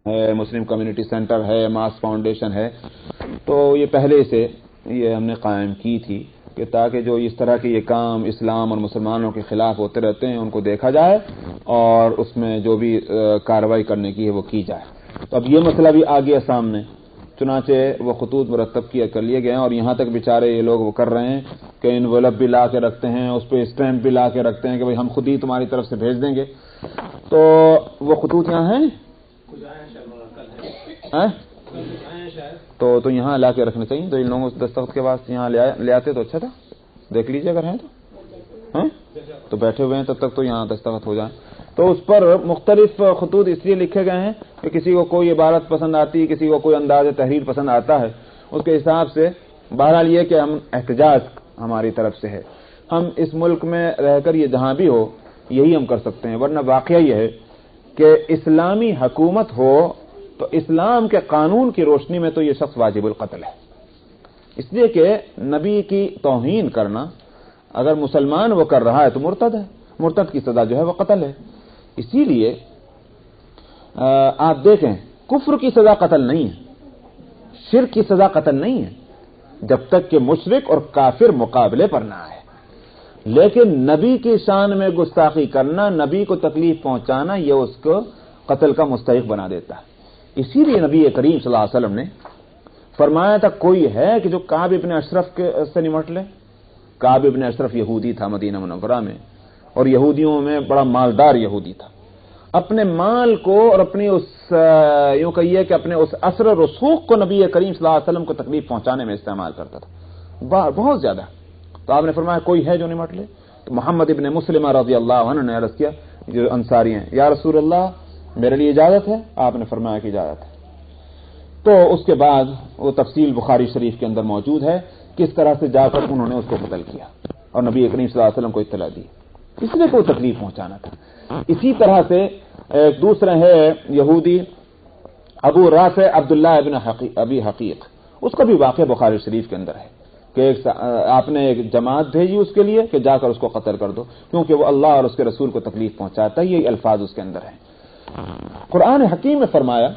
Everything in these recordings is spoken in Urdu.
ہے، مسلم کمیونٹی سینٹر ہے، ماس فاؤنڈیشن ہے، تو یہ پہلے سے یہ ہم نے قائم کی تھی کہ تاکہ جو اس طرح کے یہ کام اسلام اور مسلمانوں کے خلاف ہوتے رہتے ہیں ان کو دیکھا جائے اور اس میں جو بھی کارروائی کرنے کی ہے وہ کی جائے۔ تو اب یہ مسئلہ بھی آ گیا سامنے، چنانچہ وہ خطوط مرتب کر لیے گئے ہیں، اور یہاں تک بیچارے یہ لوگ وہ کر رہے ہیں کہ انویلپ بھی لا کے رکھتے ہیں، اس پہ اسٹیمپ بھی لا کے رکھتے ہیں کہ بھئی ہم خود ہی تمہاری طرف سے بھیج دیں گے۔ تو وہ خطوط یہاں ہیں تو یہاں لا کے رکھنے چاہیے، تو ان لوگوں سے دستخط کے واسطے یہاں لے آتے تو اچھا تھا۔ دیکھ لیجیے اگر ہیں تو بیٹھے ہوئے ہیں تب تک تو یہاں دستخط ہو جائیں۔ تو اس پر مختلف خطوط اس لیے لکھے گئے ہیں کہ کسی کو کوئی عبارت پسند آتی، کسی کو کوئی انداز تحریر پسند آتا ہے، اس کے حساب سے بہرحال یہ کہ ہم احتجاج ہماری طرف سے ہے، ہم اس ملک میں رہ کر یہ جہاں بھی ہو یہی ہم کر سکتے ہیں، ورنہ واقعہ یہ ہے کہ اسلامی حکومت ہو تو اسلام کے قانون کی روشنی میں تو یہ شخص واجب القتل ہے، اس لیے کہ نبی کی توہین کرنا اگر مسلمان وہ کر رہا ہے تو مرتد ہے، مرتد کی سزا جو ہے وہ قتل ہے۔ اسی لیے آپ دیکھیں کفر کی سزا قتل نہیں ہے، شرک کی سزا قتل نہیں ہے جب تک کہ مشرک اور کافر مقابلے پر نہ آئے، لیکن نبی کی شان میں گستاخی کرنا، نبی کو تکلیف پہنچانا، یہ اس کو قتل کا مستحق بنا دیتا ہے۔ اسی لیے نبی کریم صلی اللہ علیہ وسلم نے فرمایا تھا کوئی ہے کہ جو کعب ابن اشرف سے نمٹ لے۔ کعب ابن اشرف یہودی تھا مدینہ منورہ میں، اور یہودیوں میں بڑا مالدار یہودی تھا، اپنے مال کو اور اپنی اس یوں کہیے کہ اپنے اس اثر و رسوخ کو نبی کریم صلی اللہ علیہ وسلم کو تکلیف پہنچانے میں استعمال کرتا تھا بہت زیادہ۔ تو آپ نے فرمایا کوئی ہے جو نمٹ لے؟ تو محمد ابن مسلمہ رضی اللہ عنہ نے عرض کیا، جو انصاری ہیں، یا رسول اللہ میرے لیے اجازت ہے؟ آپ نے فرمایا کہ اجازت ہے۔ تو اس کے بعد وہ تفصیل بخاری شریف کے اندر موجود ہے کس طرح سے جا کر انہوں نے اس کو قتل کیا اور نبی کریم صلی اللہ علیہ وسلم کو اطلاع دی، اس لیے کوئی تکلیف پہنچانا تھا۔ اسی طرح سے ایک دوسرا ہے یہودی ابو رافع عبداللہ ابن ابی حقیق، اس کا بھی واقعہ بخاری شریف کے اندر ہے کہ آپ نے ایک جماعت بھیجی اس کے لیے کہ جا کر اس کو قتل کر دو، کیونکہ وہ اللہ اور اس کے رسول کو تکلیف پہنچاتا ہے، یہ الفاظ اس کے اندر ہیں۔ قرآن حکیم میں فرمایا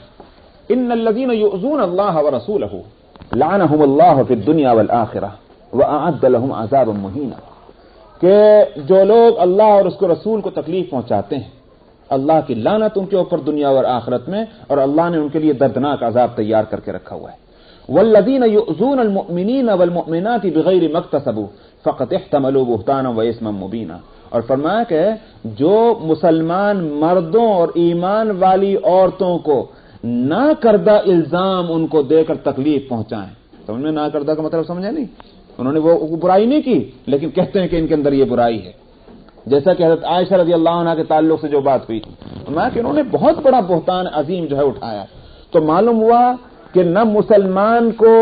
ان الذين يؤذون الله ورسوله لعنهم الله في الدنيا والآخرة واعد لهم عذابا مهينا، کہ جو لوگ اللہ اور اس کے رسول کو تکلیف پہنچاتے ہیں اللہ کی لعنت ان کے اوپر دنیا اور آخرت میں، اور اللہ نے ان کے لیے دردناک عذاب تیار کر کے رکھا ہوا ہے۔ والذین یؤذون المؤمنین والمؤمنات بغیر ما اکتسبوا فقد احتملوا بہتانا واثما مبینا، اور فرمایا کہ جو مسلمان مردوں اور ایمان والی عورتوں کو نہ کردہ الزام ان کو دے کر تکلیف پہنچائیں، سمجھ میں نہ کردہ کا مطلب سمجھے نہیں؟ انہوں نے وہ برائی نہیں کی لیکن کہتے ہیں کہ ان کے اندر یہ برائی ہے، جیسا کہ حضرت عائشہ رضی اللہ عنہ کے تعلق سے جو بات ہوئی تھی، فرمایا کہ انہوں نے بہت بڑا بہتان عظیم جو ہے اٹھایا، تو معلوم ہوا کہ نہ مسلمان کو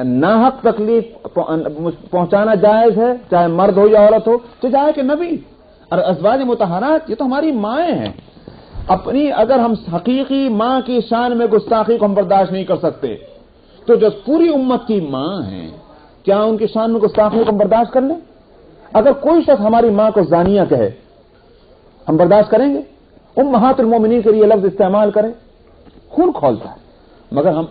ناحق تکلیف پہنچانا جائز ہے، چاہے مرد ہو یا عورت ہو، تو چاہے کہ نبی اور ازواج مطہرات یہ تو ہماری مائیں ہیں، اپنی اگر ہم حقیقی ماں کی شان میں گستاخی کو ہم برداشت نہیں کر سکتے تو جو پوری امت کی ماں ہیں کیا ان کی شان میں گستاخی کو ہم برداشت کر لیں؟ اگر کوئی شخص ہماری ماں کو زانیہ کہے ہم برداشت کریں گے؟ امہات المومنین کے لیے لفظ استعمال کرے، خون کھولتا ہے، مگر ہم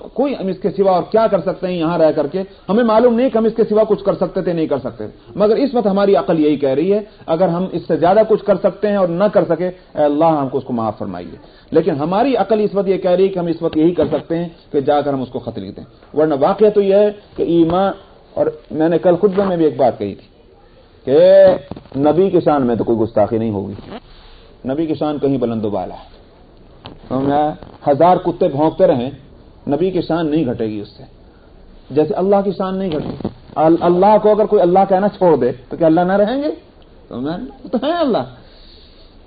اس کے سوا اور کیا کر سکتے ہیں؟ یہاں رہ کر کے ہمیں معلوم نہیں کہ ہم اس کے سوا کچھ کر سکتے تھے نہیں کر سکتے، مگر اس وقت ہماری عقل یہی کہہ رہی ہے اگر ہم اس سے زیادہ کچھ کر سکتے ہیں اور نہ کر سکے اے اللہ ہم کو اس کو معاف فرمائیے، لیکن ہماری عقل اس وقت یہ کہہ رہی ہے کہ ہم اس وقت یہی کر سکتے ہیں کہ جا کر ہم اس کو خط لکھ دیں، ورنہ واقعہ تو یہ ہے کہ ایمان، اور میں نے کل خطبے میں بھی ایک بات کہی تھی کہ نبی کی شان میں تو کوئی گستاخی نہیں ہوگی، نبی کی شان کہیں بلند و بالا ہے، 1000 کتے بھونکتے رہیں نبی کی شان نہیں گھٹے گی اس سے، جیسے اللہ کی شان نہیں گھٹی۔ اللہ کو اگر کوئی اللہ کہنا چھوڑ دے تو کیا اللہ نہ رہیں گے؟ تو ہے اللہ۔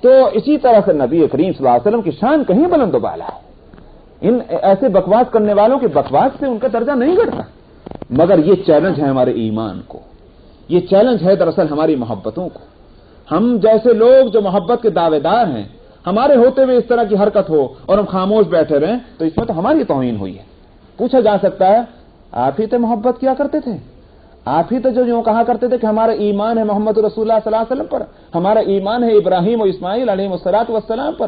تو اسی طرح سے نبی کریم صلی اللہ علیہ وسلم کی شان کہیں بلند و بالا ہے، ان ایسے بکواس کرنے والوں کی بکواس سے ان کا درجہ نہیں گھٹتا، مگر یہ چیلنج ہے ہمارے ایمان کو، یہ چیلنج ہے دراصل ہماری محبتوں کو۔ ہم جیسے لوگ جو محبت کے دعوے دار ہیں، ہمارے ہوتے ہوئے اس طرح کی حرکت ہو اور ہم خاموش بیٹھے رہیں تو اس میں تو ہماری توہین ہوئی ہے۔ پوچھا جا سکتا ہے آپ ہی تو محبت کیا کرتے تھے، آپ ہی تو جو یوں کہا کرتے تھے کہ ہمارا ایمان ہے محمد رسول اللہ صلی اللہ علیہ وسلم پر، ہمارا ایمان ہے ابراہیم و اسماعیل علیہ الصلوۃ والسلام پر،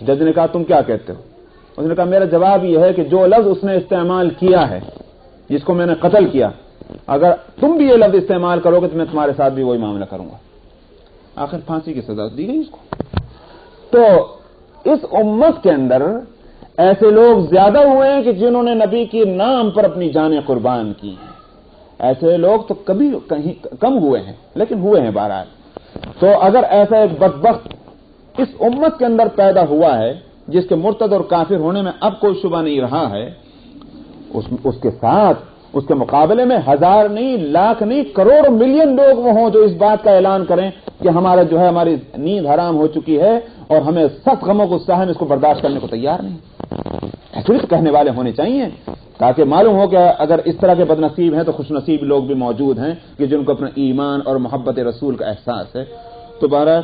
جج نے کہا تم کیا کہتے ہو؟ اس نے کہا میرا جواب یہ ہے کہ جو لفظ اس نے استعمال کیا ہے جس کو میں نے قتل کیا، اگر تم بھی یہ لفظ استعمال کرو گے تو میں تمہارے ساتھ بھی وہی معاملہ کروں گا۔ آخر پھانسی کی سزا دی گئی اس کو۔ تو اس امت کے اندر ایسے لوگ زیادہ ہوئے ہیں کہ جنہوں نے نبی کے نام پر اپنی جانیں قربان کی ہیں، ایسے لوگ تو کبھی کہیں کم ہوئے ہیں لیکن ہوئے ہیں بہرحال۔ تو اگر ایسا ایک بدبخت اس امت کے اندر پیدا ہوا ہے جس کے مرتد اور کافر ہونے میں اب کوئی شبہ نہیں رہا ہے، اس کے ساتھ اس کے مقابلے میں ہزار نہیں، لاکھ نہیں، کروڑ ملین لوگ وہ ہوں جو اس بات کا اعلان کریں کہ ہمارا جو ہے ہماری نیند حرام ہو چکی ہے اور ہمیں سخت غموں کو ہم اس کو برداشت کرنے کو تیار نہیں۔ ایسے تو کہنے والے ہونے چاہیے تاکہ معلوم ہو کہ اگر اس طرح کے بد نصیب ہیں تو خوش نصیب لوگ بھی موجود ہیں کہ جن کو اپنا ایمان اور محبت رسول کا احساس ہے۔ تو بہرحال